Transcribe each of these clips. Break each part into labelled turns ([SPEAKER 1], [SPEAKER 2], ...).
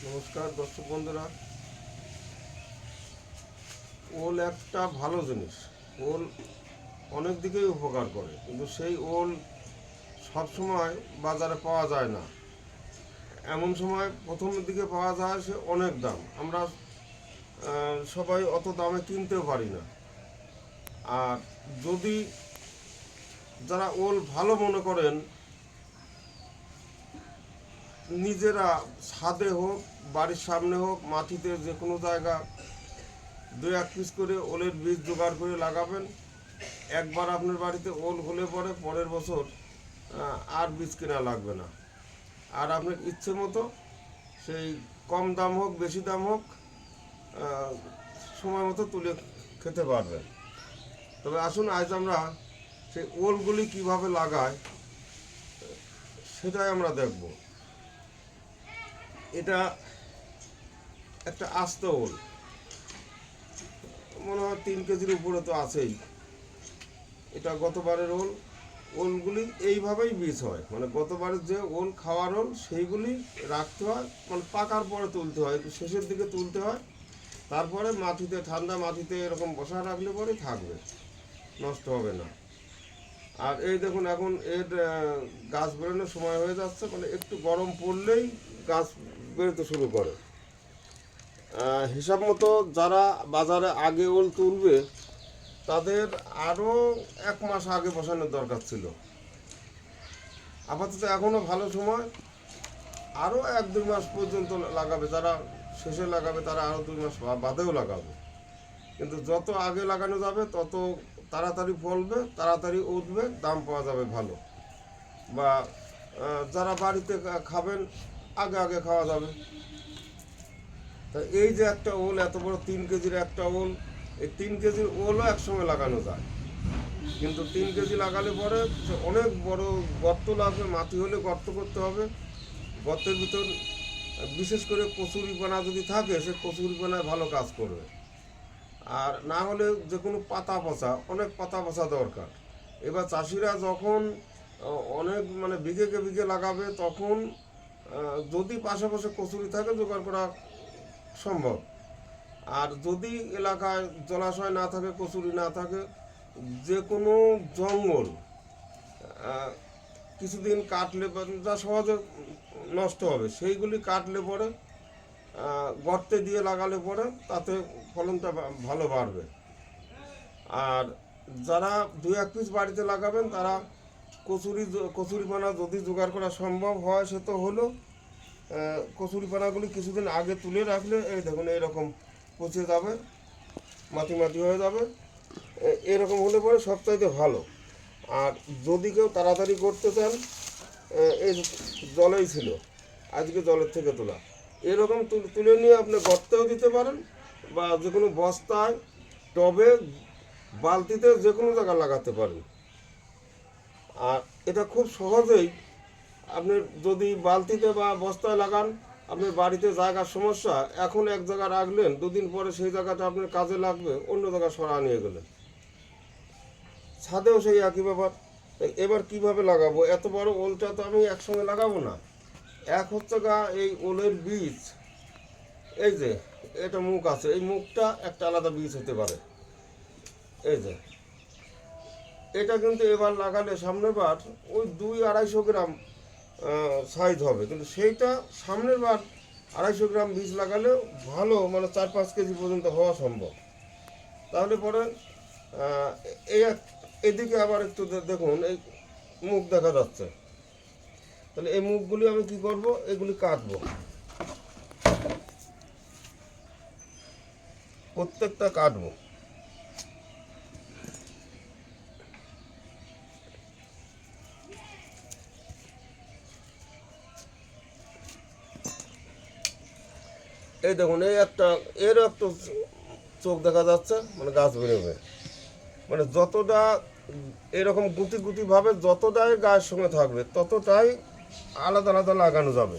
[SPEAKER 1] নমস্কার দর্শক বন্ধুরা। ওল একটা ভালো জিনিস। ওল অনেক দিকেই উপকার করে, কিন্তু সেই ওল সবসময় বাজারে পাওয়া যায় না। এমন সময় প্রথমের দিকে পাওয়া যায় সে অনেক দাম, আমরা সবাই অত দামে কিনতেও পারি না। আর যদি যারা ওল ভালো মনে করেন, নিজেরা ছাদে হোক, বাড়ির সামনে হোক, মাটিতে যে কোনো জায়গা 2-1 পিস করে ওলের বীজ জোগাড় করে লাগাবেন। একবার আপনার বাড়িতে ওল হলে পরে পরের বছর আর বীজ কেনা লাগবে না। আর আপনার ইচ্ছে মতো সেই কম দাম হোক বেশি দাম হোক সময় মতো তুলে খেতে পারবেন। তবে আসুন আজ আমরা সেই ওলগুলি কিভাবে লাগায় সেটাই আমরা দেখব। এটা একটা আস্ত ওল, মনে হয় 3 কেজির উপরে তো আছেই। এটা গতবারের ওলগুলি এইভাবেই বীজ হয়, মানে গতবারের যে ওল খাওয়ার ওল সেইগুলি রাখতে হয়, মানে পাকার পরে তুলতে হয়, একটু শেষের দিকে তুলতে হয়। তারপরে মাটিতে, ঠান্ডা মাটিতে এরকম বসা রাখলে পরে থাকবে, নষ্ট হবে না। আর এই দেখুন এখন এর গাছ বেরোনোর সময় হয়ে যাচ্ছে, মানে একটু গরম পড়লেই গাছ বেরোতে শুরু করে। হিসাব মতো যারা বাজারে আগে ওল তুলবে তাদের আরও 1 মাস আগে বসানোর দরকার ছিল। আপাতত এখনও ভালো সময়, আরও 1-2 মাস পর্যন্ত লাগাবে। যারা শেষে লাগাবে তারা আরও 2 মাস বাদেও লাগাবে। কিন্তু যত আগে লাগানো যাবে তত তাড়াতাড়ি ফলবে, তাড়াতাড়ি উঠবে, দাম পাওয়া যাবে ভালো। বা যারা বাড়িতে খাবেন আগে আগে খাওয়া যাবে। তা এই যে একটা ওল, এত বড় 3 কেজির একটা ওল, এই 3 কেজির ওলও একসঙ্গে লাগানো যায়। কিন্তু 3 কেজি লাগালে পরে অনেক বড় গর্ত লাগবে, মাটি হলে গর্ত করতে হবে। গর্তের ভিতর বিশেষ করে কচুরিপানা যদি থাকে, সে কচুরিপানায় ভালো কাজ করবে। আর না হলে যে কোনো পাতা পচা, অনেক পাতা পচা দরকার। এবার চাষিরা যখন অনেক মানে বিঘেকে বিঘে লাগাবে, তখন যদি পাশাপাশি কচুরি থাকে জোগাড় করা সম্ভব। আর যদি এলাকায় জলাশয় না থাকে, কচুরি না থাকে, যে কোনো জঙ্গল কিছুদিন কাটলে যা সহজে নষ্ট হবে সেইগুলি কাটলে পরে গর্তে দিয়ে লাগালে পরে তাতে ফলনটা ভালো বাড়বে। আর যারা 2-1 পিস বাড়িতে লাগাবেন তারা কচুরিপানা যদি জোগাড় করা সম্ভব হয় সে তো হলো। কচুরিপানাগুলি কিছুদিন আগে তুলে রাখলে এই দেখুন এইরকম পচে যাবে, মাটি মাটি হয়ে যাবে। এরকম হলে পরে সবচাইতে ভালো। আর যদি কেউ তাড়াতাড়ি করতে চান, এই জলেই ছিল, আজকে জলের থেকে তোলা, এরকম তুলে নিয়ে আপনি গর্তেও দিতে পারেন, বা যে কোনো বস্তায়, টবে, বালতিতে, যে কোনো জায়গায় লাগাতে পারেন। আর এটা খুব সহজেই আপনি যদি বালতিতে বা বস্তায় লাগান, আপনার বাড়িতে জায়গার সমস্যা, এখন এক জায়গায় রাখলেন, 2 দিন পরে সেই জায়গাটা আপনার কাজে লাগবে, অন্য জায়গায় সরা নিয়ে গেলেন। ছাদেও সেই একই ব্যাপার। এবার কিভাবে লাগাবো? এত বড় ওলটা তো আমি একসঙ্গে লাগাবো না। এক হচ্ছে এই ওলের বীজ, এই যে এটা মুখ আছে, এই মুখটা একটা আলাদা বীজ হতে পারে। এই যে এটা কিন্তু এবার লাগালে সামনের বার ওই 200-250 গ্রাম সাইজ হবে, কিন্তু সেইটা সামনের বার 250 গ্রাম বীজ লাগালে ভালো, মানে 4-5 কেজি পর্যন্ত হওয়া সম্ভব। তাহলে পরে এই এদিকে আবার একটু দেখুন, এই মুখ দেখা যাচ্ছে। তাহলে এই মুখগুলি আমি কি করব, এগুলি কাটবো, প্রত্যেকটা কাটবো। এই দেখুন এই একটা, এরও একটু চোখ দেখা যাচ্ছে, মানে গাছ বেরোবে। মানে যতটা এরকম গুটি গুটিভাবে যতটাই গায়ের সঙ্গে থাকবে ততটাই আলাদা আলাদা লাগানো যাবে।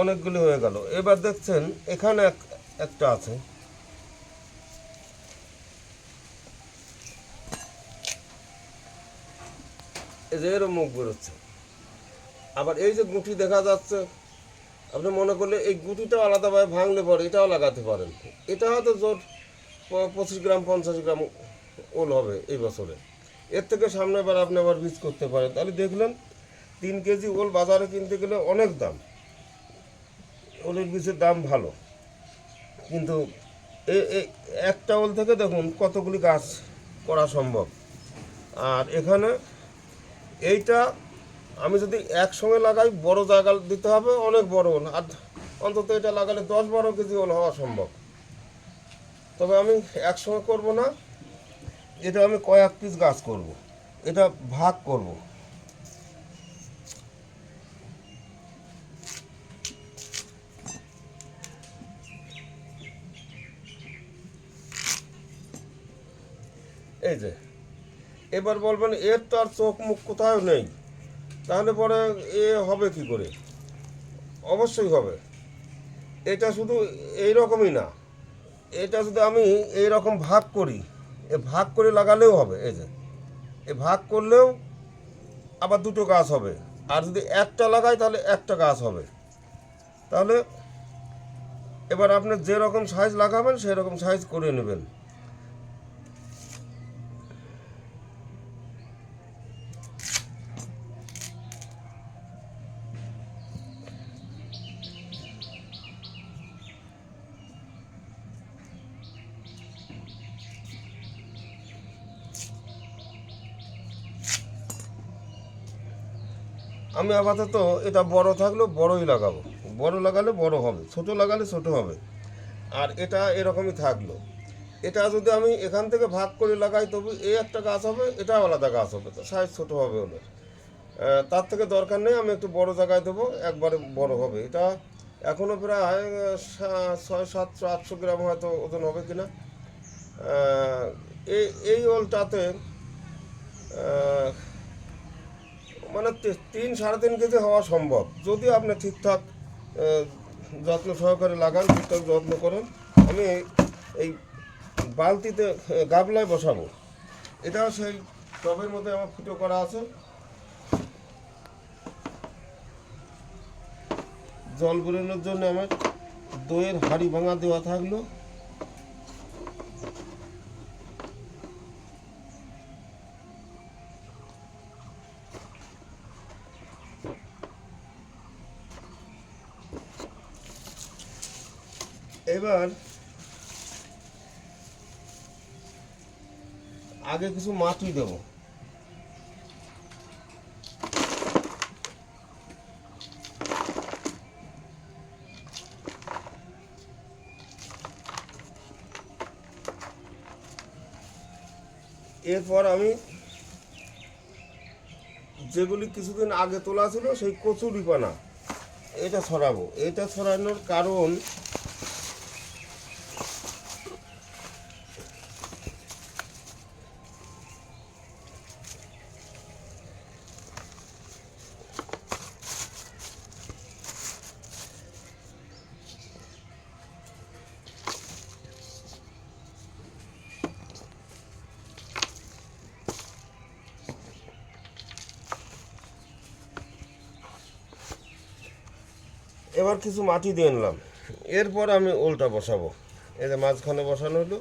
[SPEAKER 1] অনেকগুলি হয়ে গেল। এবার দেখছেন এখানে একটা আছে, এই যে এরও মুখ বেরোচ্ছে। আবার এই যে গুটি দেখা যাচ্ছে, আপনি মনে করলে এই গুটিটাও আলাদাভাবে ভাঙলে পরে এটাও লাগাতে পারেন। এটা হয়তো জোর 25 গ্রাম 50 গ্রাম ওল হবে এই বছরে। এর থেকে সামনে বার আপনি আবার বীজ করতে পারেন। তাহলে দেখলেন 3 কেজি ওল বাজারে কিনতে গেলে অনেক দাম, ওলের বীজের দাম ভালো, কিন্তু এই একটা ওল থেকে দেখুন কতগুলি গাছ করা সম্ভব। আর এখানে এইটা আমি যদি একসঙ্গে লাগাই, বড় জায়গা দিতে হবে, অনেক বড় ওল, আর অন্তত এটা লাগালে 10-12 কেজি ওল হওয়া সম্ভব। তবে আমি একসঙ্গে করব না, এটা আমি কয়েক পিস গাছ করব, এটা ভাগ করব। এই যে এবার বলবেন এর তো আর চোখ মুখ কোথাও নেই, তাহলে পরে এ হবে কি করে? অবশ্যই হবে। এটা শুধু এই রকমই না, এটা যদি আমি এই রকম ভাগ করি, এ ভাগ করে লাগালেও হবে। এই যে এ ভাগ করলেও আবার দুটো গাছ হবে, আর যদি একটা লাগাই তাহলে একটা গাছ হবে। তাহলে এবার আপনি যেরকম সাইজ লাগাবেন সেই রকম সাইজ করে নেবেন। আমি আপাতত এটা বড় থাকলেও বড়ই লাগাবো, বড় লাগালে বড় হবে, ছোট লাগালে ছোট হবে। আর এটা এরকমই থাকলো। এটা যদি আমি এখান থেকে ভাগ করে লাগাই তবু এই একটা গাছ হবে, এটাও আলাদা গাছ হবে, তো সাইজ ছোট হবে ওদের। তার থেকে দরকার নেই, আমি একটু বড় জায়গায় দেবো, একবারে বড় হবে। এটা এখনও প্রায় 600-700-800 গ্রাম হয়তো ওজন হবে কিনা। এই এই ওলটাতে মানে 3-3.5 কেজি হওয়া সম্ভব, যদি আপনি ঠিকঠাক যত্ন সহকারে লাগান, ঠিকঠাক যত্ন করেন। আমি এই বালতিতে গাবলায় বসাবো, এটাও সেই টবের মধ্যে আমার ফুটো করা আছে। জল বেরোনোর জন্য আমার দইয়ের হাঁড়ি ভাঙা দেওয়া থাকলো। এবার আগে কিছু মাটি দেব, এরপর আমি যেগুলি কিছুদিন আগে তোলা ছিল সেই কচুরিপানা এটা ছড়াবো। এটা ছড়ানোর কারণ এবার কিছু মাটি দিয়ে নিলাম, এরপর আমি ওলটা বসাবো। এই যে মাঝখানে বসানো হলো।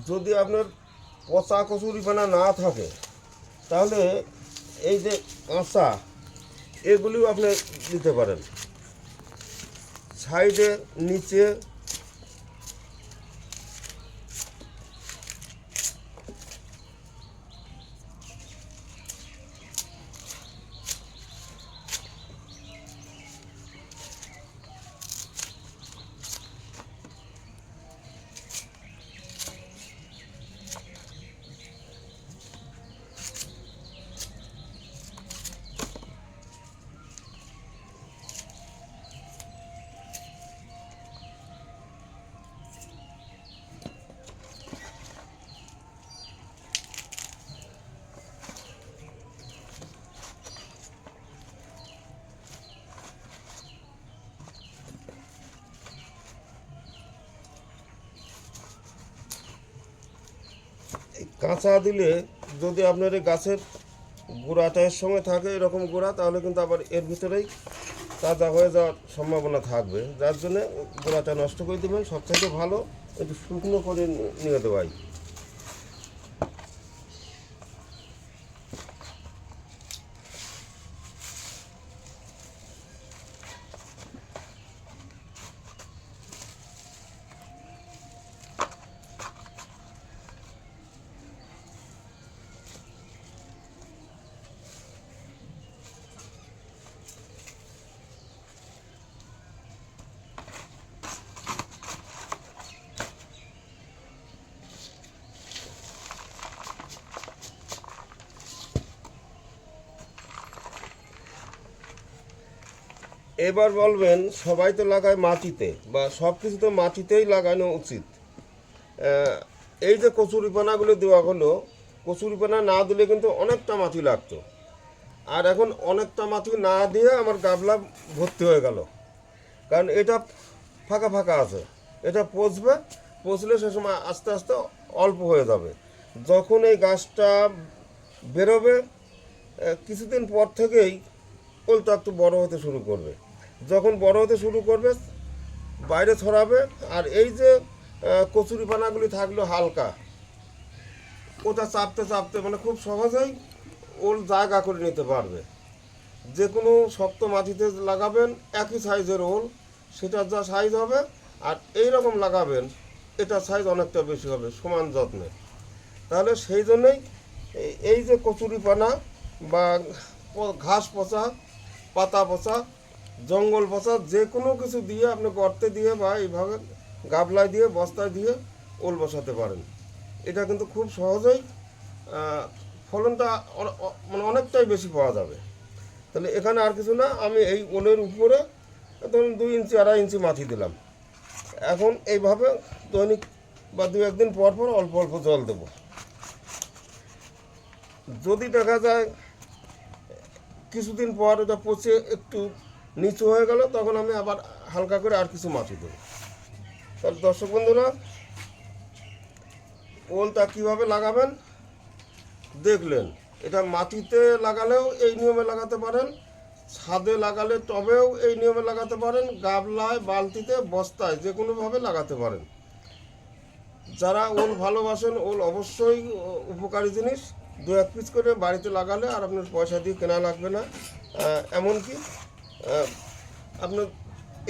[SPEAKER 1] যদি আপনার পচা কচুরিপানা না থাকে তাহলে এই যে কাঁচা এগুলিও আপনি দিতে পারেন সাইডে, নিচে। কাঁচা দিলে যদি আপনার এই গাছের গোড়াটার সঙ্গে থাকে এরকম গোড়া, তাহলে কিন্তু আবার এর ভিতরেই তাজা হয়ে যাওয়ার সম্ভাবনা থাকবে, যার জন্যে গোড়াটা নষ্ট করে দেবেন। সবথেকে ভালো একটু শুকনো করে নিয়ে দেওয়াই। এবার বলবেন, সবাই তো লাগায় মাটিতে, বা সব কিছু তো মাটিতেই লাগানো উচিত। এই যে কচুরিপানাগুলো দেওয়া হলো, কচুরিপানা না দিলে কিন্তু অনেকটা মাটি লাগতো, আর এখন অনেকটা মাটি না দিয়ে আমার গাবলা ভর্তি হয়ে গেল। কারণ এটা ফাঁকা ফাঁকা আছে, এটা পচবে, পচলে সে সময় আস্তে আস্তে অল্প হয়ে যাবে। যখন এই গাছটা বেরোবে কিছুদিন পর থেকেই ওলটা একটু বড় হতে শুরু করবে। যখন বড় হতে শুরু করবে বাইরে ছড়াবে, আর এই যে কচুরিপানাগুলি থাকলো হালকা, ওটা চাপতে চাপতে মানে খুব সহজেই ওল জায়গা করে নিতে পারবে। যে কোনো শক্ত মাটিতে লাগাবেন একই সাইজের ওল, সেটার যা সাইজ হবে, আর এই রকম লাগাবেন এটার সাইজ অনেকটা বেশি হবে সমান যত্নে। তাহলে সেই জন্যই এই যে কচুরিপানা বা ঘাস পচা, পাতা পচা, জঙ্গল পচা, যে কোনো কিছু দিয়ে আপনি গর্তে দিয়ে বা এইভাবে গাবলায় দিয়ে বস্তায় দিয়ে ওল বসাতে পারেন। এটা কিন্তু খুব সহজেই ফলনটা মানে অনেকটাই বেশি পাওয়া যাবে। তাহলে এখানে আর কিছু না, আমি এই ওলের উপরে ধরুন 2 ইঞ্চি 2.5 ইঞ্চি মাটি দিলাম। এখন এইভাবে দৈনিক বা 2-1 দিন পর পর অল্প অল্প জল দেব। যদি দেখা যায় কিছুদিন পর এটা পচে একটু নিচু হয়ে গেল, তখন আমি আবার হালকা করে আর কিছু মাটি দেবো। তাহলে দর্শক বন্ধুরা, ওলটা কীভাবে লাগাবেন দেখলেন। এটা মাটিতে লাগালেও এই নিয়মে লাগাতে পারেন, ছাদে লাগালে টবেও এই নিয়মে লাগাতে পারেন, গাবলায়, বালতিতে, বস্তায়, যে কোনোভাবে লাগাতে পারেন। যারা ওল ভালোবাসেন, ওল অবশ্যই উপকারী জিনিস। 2-1 পিস করে বাড়িতে লাগালে আর আপনার পয়সা দিয়ে কেনা লাগবে না। এমনকি আপনার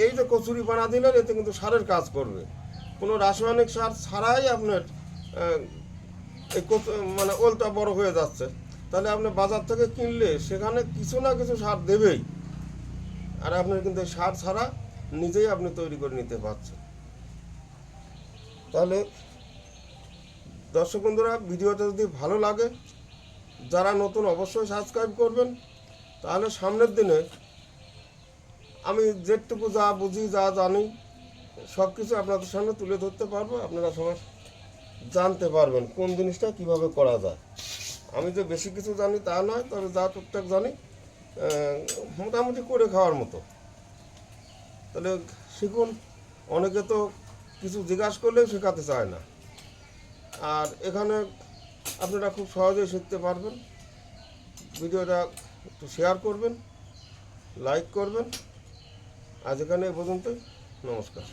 [SPEAKER 1] এই যে কচুরিপানা দিলেন, এতে কিন্তু সারের কাজ করবে। কোনো রাসায়নিক সার ছাড়াই আপনার এই মানে ওলটা বড় হয়ে যাচ্ছে। তাহলে আপনি বাজার থেকে কিনলে সেখানে কিছু না কিছু সার দেবেই, আর আপনার কিন্তু সার ছাড়া নিজেই আপনি তৈরি করে নিতে পারছেন। তাহলে দর্শক বন্ধুরা, ভিডিওটা যদি ভালো লাগে, যারা নতুন অবশ্যই সাবস্ক্রাইব করবেন। তাহলে সামনের দিনে আমি যেটুকু যা বুঝি, যা জানি, সব কিছু আপনাদের সামনে তুলে ধরতে পারবো। আপনারা সবাই জানতে পারবেন কোন জিনিসটা কিভাবে করা যায়। আমি যে বেশি কিছু জানি তা নয়, তবে যা টুকটাক জানি মোটামুটি করে খাওয়ার মতো। তাহলে শিখুন। অনেকে তো কিছু জিজ্ঞাসা করলেও শেখাতে চায় না, আর এখানে আপনারা খুব সহজেই শিখতে পারবেন। ভিডিওটা একটু শেয়ার করবেন, লাইক করবেন। আজ এখানে এ পর্যন্তই। নমস্কার।